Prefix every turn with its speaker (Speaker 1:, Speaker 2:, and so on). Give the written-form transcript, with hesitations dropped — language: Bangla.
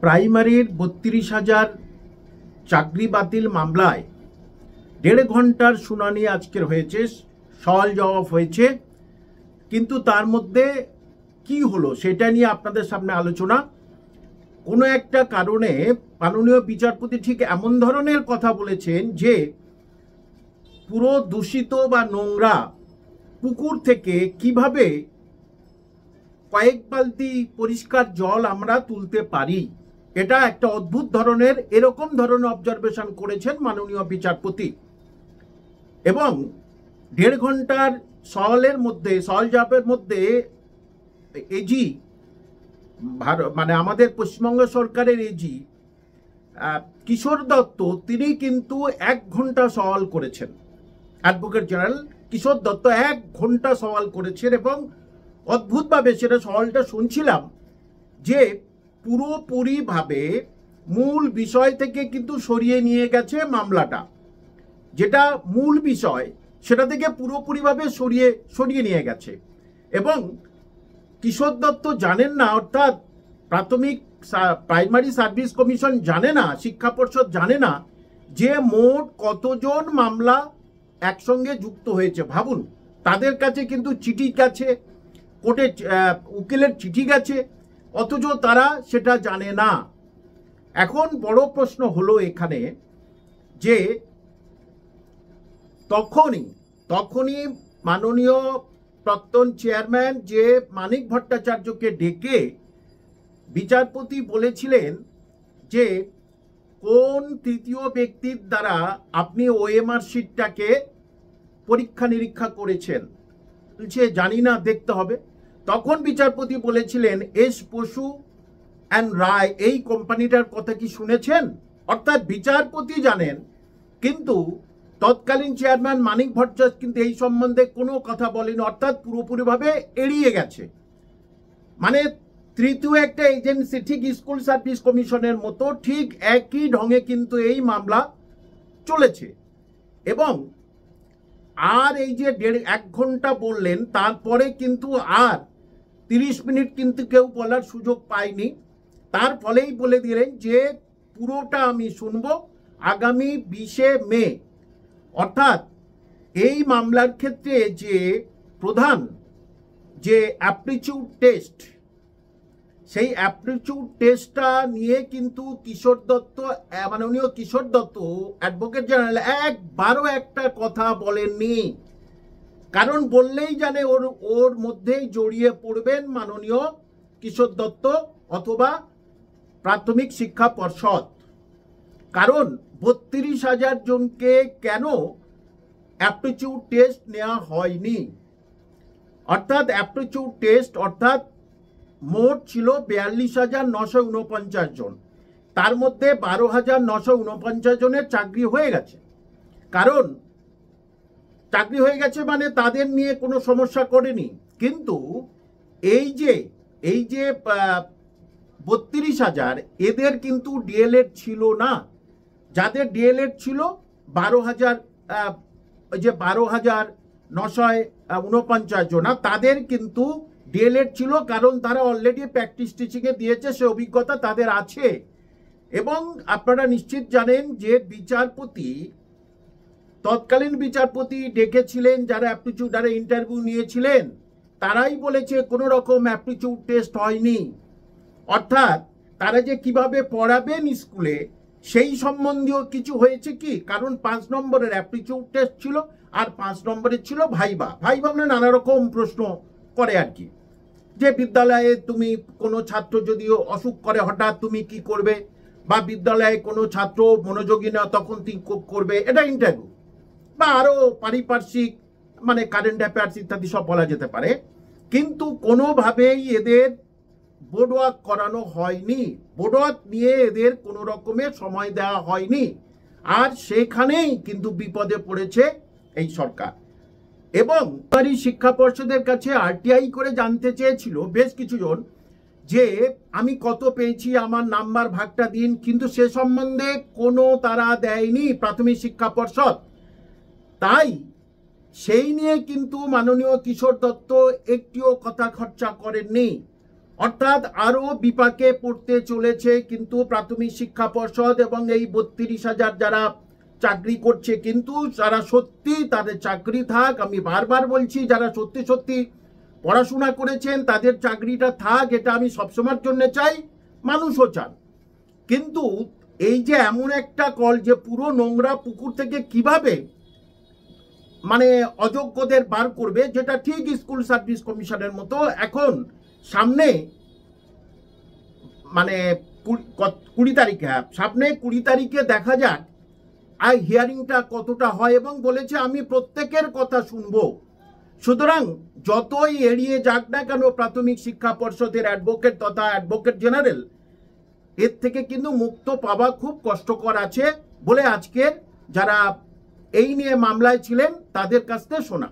Speaker 1: প্রাইমারির ৩২,০০০ চাকরি বাতিল মামলায় ১.৫ ঘন্টার শুনানি আজকের হয়েছে, সওয়াল জবাব হয়েছে, কিন্তু তার মধ্যে কি হলো সেটা নিয়ে আপনাদের সামনে আলোচনা। কোনো একটা কারণে মাননীয় বিচারপতি ঠিক এমন ধরনের কথা বলেছেন যে পুরো দূষিত বা নোংরা পুকুর থেকে কিভাবে কয়েক বালতি পরিষ্কার জল আমরা তুলতে পারি, এটা একটা অদ্ভুত ধরনের এরকম ধরনের অবজারভেশন করেছেন মাননীয় বিচারপতি। এবং ১.৫ ঘন্টার সওয়াল জবাবের মধ্যে এজি মানে আমাদের পশ্চিমবঙ্গ সরকারের এজি কিশোর দত্ত, তিনি কিন্তু ১ ঘন্টা সওয়াল করেছেন। অ্যাডভোকেট জেনারেল কিশোর দত্ত ১ ঘন্টা সওয়াল করেছেন এবং অদ্ভুতভাবে সেটা সওয়ালটা শুনছিলাম যে পুরোপুরিভাবে মূল বিষয় থেকে কিন্তু সরিয়ে নিয়ে গেছে মামলাটা, যেটা মূল বিষয় সেটা থেকে পুরোপুরিভাবে সরিয়ে নিয়ে গেছে। এবং কিশোর দত্ত জানেন না, অর্থাৎ প্রাইমারি সার্ভিস কমিশন জানে না, শিক্ষা পর্ষদ জানে না যে মোট কতজন মামলা একসঙ্গে যুক্ত হয়েছে। ভাবুন, তাদের কাছে কিন্তু চিঠি গেছে, কোর্টে উকিলের চিঠি গেছে, অথচ তারা সেটা জানে না। এখন বড় প্রশ্ন হলো এখানে যে তখনই মাননীয় প্রাক্তন চেয়ারম্যান যে মানিক ভট্টাচার্যকে ডেকে বিচারপতি বলেছিলেন যে কোন তৃতীয় ব্যক্তির দ্বারা আপনি ওএমআর শিটটাকে পরীক্ষা নিরীক্ষা করেছেন, বলছে জানি না, দেখতে হবে। তখন বিচারপতি বলেছিলেন এস বসু অ্যান্ড রায়, এই কোম্পানিটার কথা কি শুনেছেন? অর্থাৎ বিচারপতি জানেন, কিন্তু তৎকালীন চেয়ারম্যান মানিক ভট্টাচার্য কিন্তু এই সম্বন্ধে কোনো কথা বলেনি, অর্থাৎ পুরোপুরিভাবে এড়িয়ে গেছে। মানে তৃতীয় একটা এজেন্সি, ঠিক স্কুল সার্ভিস কমিশনের মতো ঠিক একই ঢঙে কিন্তু এই মামলা চলেছে। এবং আর এই যে ১ ঘন্টা বললেন, তারপরে কিন্তু আর ৩০ মিনিট কিন্তু কেউ বলার সুযোগ পায়নি। তার ফলেই বলে দিলেন যে পুরোটা আমি শুনবো আগামী ২০শে মে। অর্থাৎ এই মামলার ক্ষেত্রে যে প্রধান যে অ্যাপটিটিউড টেস্ট, সেই অ্যাপটিটিউড টেস্টটা নিয়ে কিন্তু মাননীয় কিশোর দত্ত অ্যাডভোকেট জেনারেল একবারও একটা কথা বলেননি। কারণ বললেই জানে ওর মধ্যেই জড়িয়ে পড়বেন মাননীয় কিশোর দত্ত অথবা প্রাথমিক শিক্ষা পর্ষদ। কারণ ৩২,০০০ জনকে কেন অ্যাপটিটিউড টেস্ট নেওয়া হয়নি, অর্থাৎ অ্যাপটিটিউড টেস্ট অর্থাৎ মোট ছিল ৪২,৯৪৯ জন, তার মধ্যে ১২,৯৪৯ জনের চাকরি হয়ে গেছে। কারণ চাকরি হয়ে গেছে মানে তাদের নিয়ে কোনো সমস্যা করেনি। কিন্তু এই যে ৩২,০০০ এদের কিন্তু ডিএলএড ছিল না। যাদের ডিএলএড ছিল ১২,৯৪৯ জন, তাদের কিন্তু ডিএলএড ছিল, কারণ তারা অলরেডি প্র্যাকটিস টিচিংয়ে দিয়েছে, সে অভিজ্ঞতা তাদের আছে। এবং আপনারা নিশ্চিত জানেন যে তৎকালীন বিচারপতি ডেকেছিলেন যারা অ্যাপটিটিউড ইন্টারভিউ নিয়েছিলেন, তারাই বলেছে কোনো রকম অ্যাপটিটিউড টেস্ট হয়নি। অর্থাৎ তারা যে কিভাবে পড়াবেন স্কুলে সেই সম্বন্ধীয় কিছু হয়েছে কি, কারণ ৫ নম্বরের অ্যাপটিটিউড টেস্ট ছিল আর ৫ নম্বরের ছিল ভাইবা। মানে নানা রকম প্রশ্ন করে আর কি, যে বিদ্যালয়ে তুমি কোনো ছাত্র যদি অসুখ করে হঠাৎ তুমি কি করবে, বা বিদ্যালয়ে কোনো ছাত্র মনোযোগী না তখন তুমি করবে, এটা ইন্টারভিউ। বা আরও পারিপার্শ্বিক মানে কারেন্ট অ্যাফেয়ার্স ইত্যাদি সব বলা যেতে পারে। কিন্তু কোনোভাবেই এদের বোর্ড ওয়ার্ক করানো হয়নি, বোর্ড ওয়ার্ক নিয়ে এদের কোনো রকমের সময় দেওয়া হয়নি। আর সেখানেই কিন্তু বিপদে পড়েছে এই সরকার। এবং শিক্ষা পর্ষদের কাছে আরটিআই করে জানতে চেয়েছিল বেশ কিছুজন যে আমি কত পেয়েছি, আমার নাম্বার ভাগটা দিন, কিন্তু সে সম্বন্ধে কোনো তারা দেয়নি প্রাথমিক শিক্ষা পর্ষদ। তাই সেই নিয়ে কিন্তু মাননীয় কিশোর দত্ত একটিও কথা খরচা করেননি। অর্থাৎ আরো বিপাকে পড়তে চলেছে কিন্তু প্রাথমিক শিক্ষা পর্ষদ এবং এই 32,000 যারা চাকরি করছে, কিন্তু যারা সত্যি তাদের চাকরি থাক, আমি বারবার বলছি যারা সত্যি সত্যি পড়াশোনা করেছেন তাদের চাকরিটা থাক, এটা আমি সবসময়ের জন্য চাই, মানুষও চান। কিন্তু এই যে এমন একটা কল যে পুরো নোংরা পুকুর থেকে কিভাবে মানে অযোগ্যদের বার করবে, যেটা ঠিক স্কুল সার্ভিস কমিশনের মতো। এখন সামনে মানে 20 তারিখে, সামনে 20 তারিখে দেখা যাক আর হিয়ারিংটা কতটা হয়, এবং বলেছে আমি প্রত্যেকের কথা শুনবো। সুতরাং যতই এড়িয়ে যাক না কেন প্রাথমিক শিক্ষা পর্ষদের অ্যাডভোকেট তথা অ্যাডভোকেট জেনারেল, এর থেকে কিন্তু মুক্ত পাওয়া খুব কষ্টকর আছে বলে আজকের যারা এই নিয়ে মামলায় ছিলেন তাদের কাছ থেকে শোনা।